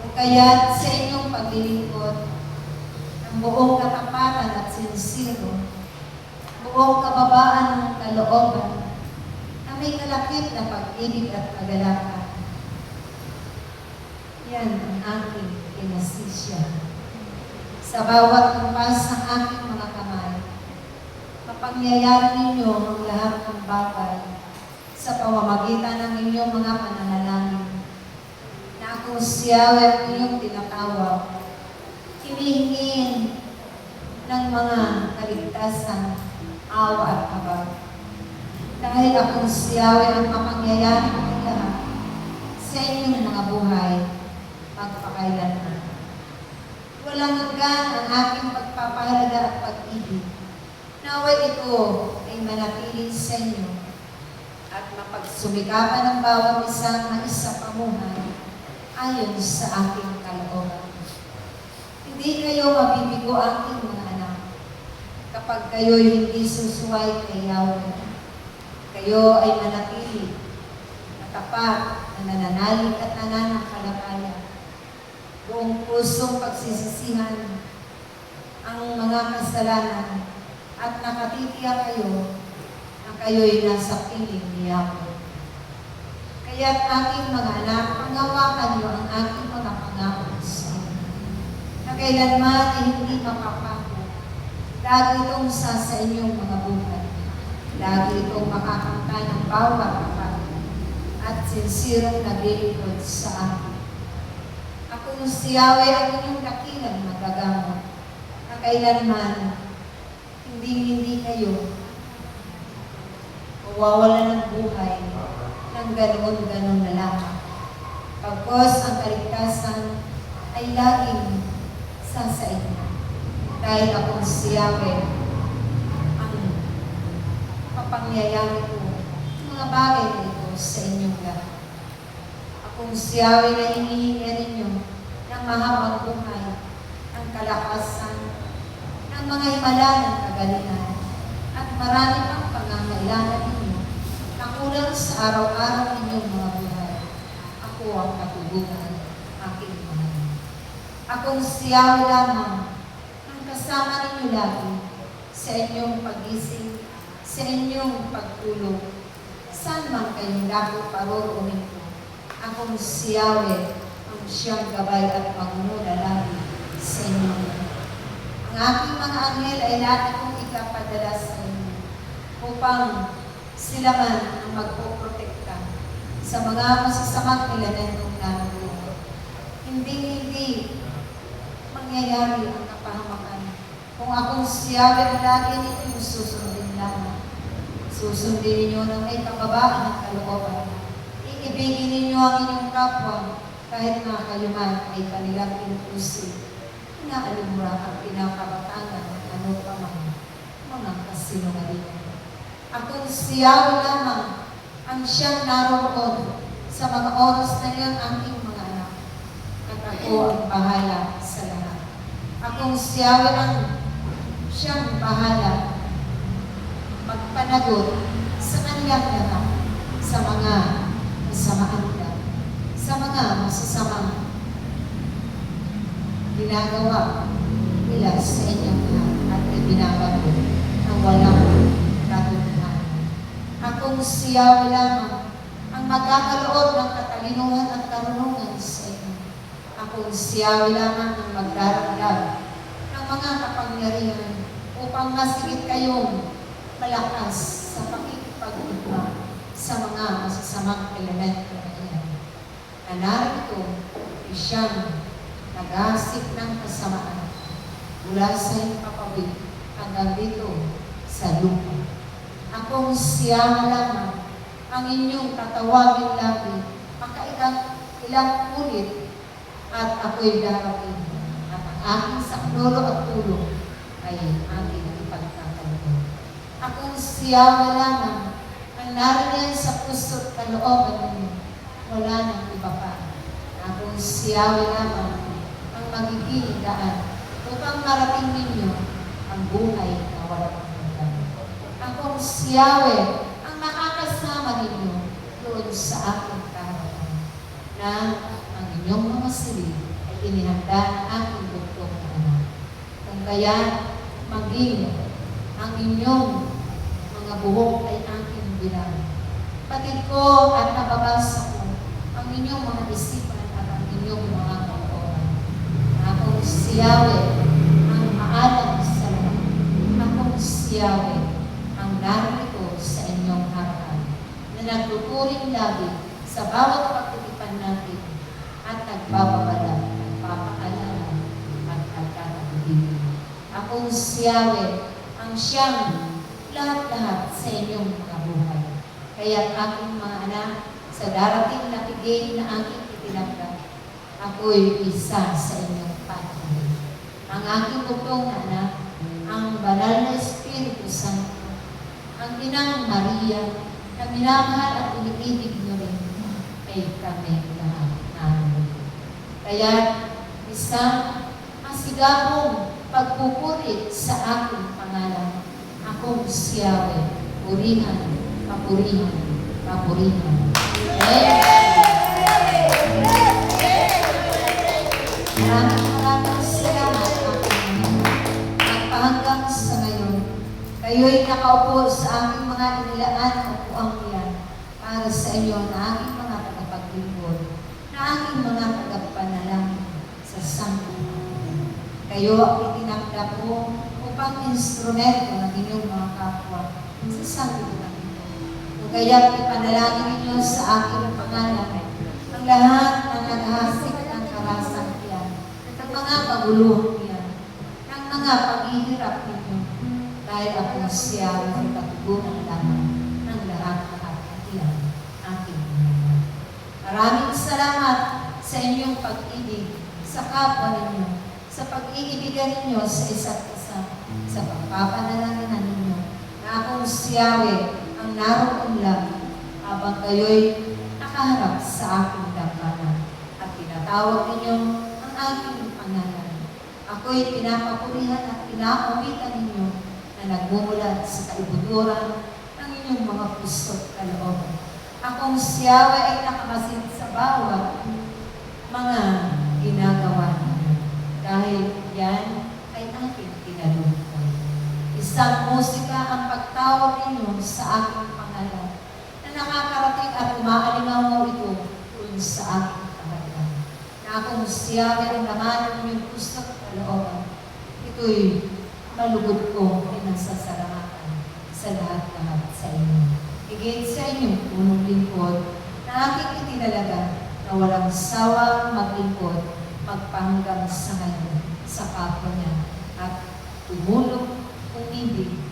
O kaya't sa inyong paglilingkod, ng buong katapatan at sinsiro, buong kababaan ng kalooban, na may kalakip na pag-ibig at kagalakan. Yan ang aking pinasisya. Sa bawat lumpas ng aking mga kamay, mapangyayari ninyo ang lahat ng bagay sa pamamagitan ng inyong mga pananalangin, na akong siya at inyong tinatawag, hinihingin ng mga kaligtasan, awa at kabag. Dahil akong siya ang mapangyayari ng lahat sa inyong mga buhay, magpakailanman. Walang hanggan ang aking pagpapahalaga at pag-ibig. Naway ito ay manatili sa inyo at mapagsumikapan ng bawat isang maisapamuhay ayon sa aking kalooban. Hindi kayo mabibigo aking mga anak kapag kayo'y hindi susuway kay Yahweh. Kayo ay manatili, matapat, na nananalig at nananampalataya. Buong pusong pagsisisihan ang mga kasalanan at nakatitiyak kayo na kayo'y nasa piling ni Yahweh. Kaya't aking mga anak, panghawakan niyo ang aking mga pangako sa inyo, na kailanman ay hindi mapapako. Lagi itong sa inyong mga buhay. Lagi itong makakanta ng bawat kapatid at sinsirong naglilingkod sa akin. Ako si Yahweh ang inyong dakilang magagamot, na kailanman hindi kayo mawawala ng buhay ng ganoon na lamang. Pagkos ang kaligtasan ay laging sa inyo. Dahil akong si Yahweh ang mapangyayari ko mga bagay na ito sa inyong lahat. Akong si Yahweh na hinihingi ninyo ng mahabang buhay, ng kalakasan, ng mga himala ng kagalingan, at marami pang pangangailangan ninyo na kulang sa araw-araw ninyong mga buhay. Ako ang katugunan, aking mahal. Akong si Yahweh lamang ang kasama ninyo lagi sa inyong pagising, sa inyong pagtulog, saan man kayong dapat paroroonin ko. Akong si Yahweh ang siyang gabay at pangunguna lagi sa inyong lahat. Ang aking mga anghel ay lagi kong ikapadala sa inyo upang sila man ang magpoprotekta sa mga masasamang elementong naroon. Hindi mangyayari ang kapahamakan kung akong si Yahweh ang lagi ninyong susundin lamang. Susundin ninyo ng may kababaan at kalooban. Iibigin ninyo ang inyong kapwa kahit na kayo man ay kanilang pinupusin. Inaalumra ang pinakabatangan ng ano pa mga kasinungalingan. Akong si Yahweh lamang ang siyang naroon sa mga oras na iyon aking mga anak. At ako ang bahala sa lahat. Akong si Yahweh ang siyang bahala magpanagot sa kanilang lahat sa mga masamaan nila, sa mga masasamang ginagawa nila sa inyong lahat at ibinabago ng walang katutuhan. Akong si Yahweh lamang ang magkakaloob ng katalinuhan at karunungan sa inyo. Akong si Yahweh lamang ang magdaragdag ng mga kapangyarihan upang masigit kayong malakas sa pakikipag-iba sa mga masasamang elemento na iyan. Na narito ay siyang nag-asik ng kasamaan mula sa impapawid hanggang dito sa lupa. Akong siya lamang ang inyong tatawagin lagi ilang ulit at ako'y darating at ang aking saklolo at tulong ay aking ipagtatanggol. Akong siya lamang ang nariyan sa puso't kalooban ninyo, wala nang iba pa. Akong siya lamang ang magiging daan upang marating ninyo ang buhay na walang hanggan. Akong si Yahweh ang makakasama ninyo doon sa aking kaharian, na ang inyong mga silid inihanda ang aking buktong na anak. Kung kaya, maging ang inyong mga buhok ay aking bilang. Patid ko at nababasa ko ang inyong mga isipan at ang inyong mga kauturan. Akong si Yahweh, ang maalam sa lahat. Akong si Yahweh, ang narito sa inyong harapan, na nagtuturing lagi sa bawat pagtitipan natin at nagbababala, nagpapaalala at nagkakabibig. Akong si Yahweh, ang siyang lahat-lahat sa inyong mga buhay. Kaya aking mga anak, sa darating na pigay na aking itinagda, ako'y isa sa inyong patuloy. Ang aking bugtong na anak, ang banal na Espiritu Santo, ang Inang Maria, na minamahal at iniibig nyo rin, ay kami lahat namin. Kaya isang masigabong pagpupuri sa aking pangalan, akong si Yahweh, purihan, papurihan, papurihan. Maraming salamat at hanggang sa ngayon, kayo'y nakaupo sa aking mga inilaan o upuang yan para sa inyo na aking mga tagapaglingkod, na aking mga tagapanalangin sa sangkutang. Kayo ang itinakda po upang instrumento ng inyong mga kapwa sa sangkutang ito. Kung kaya ipanalangin ninyo sa aking pangalan ang lahat ng naghasik ng karasang yan, ng mga kaguluhan yan, ng mga paghihirap ninyo, dahil ako siya ang katugunan lamang ng lahat-lahat at yan aking mga. Maraming salamat sa inyong pag-ibig sa kapwa ninyo, sa pag-iibigan ninyo sa isa't isa, sa pagpapanalangin ninyo, na akong si Yahweh ang naroon lang habang kayo'y nakaharap sa aking dambana at tinatawag ninyo ang aking pangalan. Ako'y pinapapurihan at pinaawitan ninyo na nagmumulat sa kaibuturan ng inyong mga puso't kalooban. Akong si Yahweh ay nakamasid sa bawat mga ginagawa ninyo, dahil yan ay aking tinalungkot. Isang musika ang pagtawag ninyo sa aking pangalan, na nakakarating at umaalingaw ito kung sa aking pangalan. Na akong si Yahweh ang laman ng inyong puso't kalooban. Ito'y malugod ko pinasasalamatan sa lahat-lahat sa inyo. Higit sa inyong punong lingkod na aking itinalaga na walang sawang maglingkod magpahanggang sa ngayon sa kapwa niya at tumulong, umibig,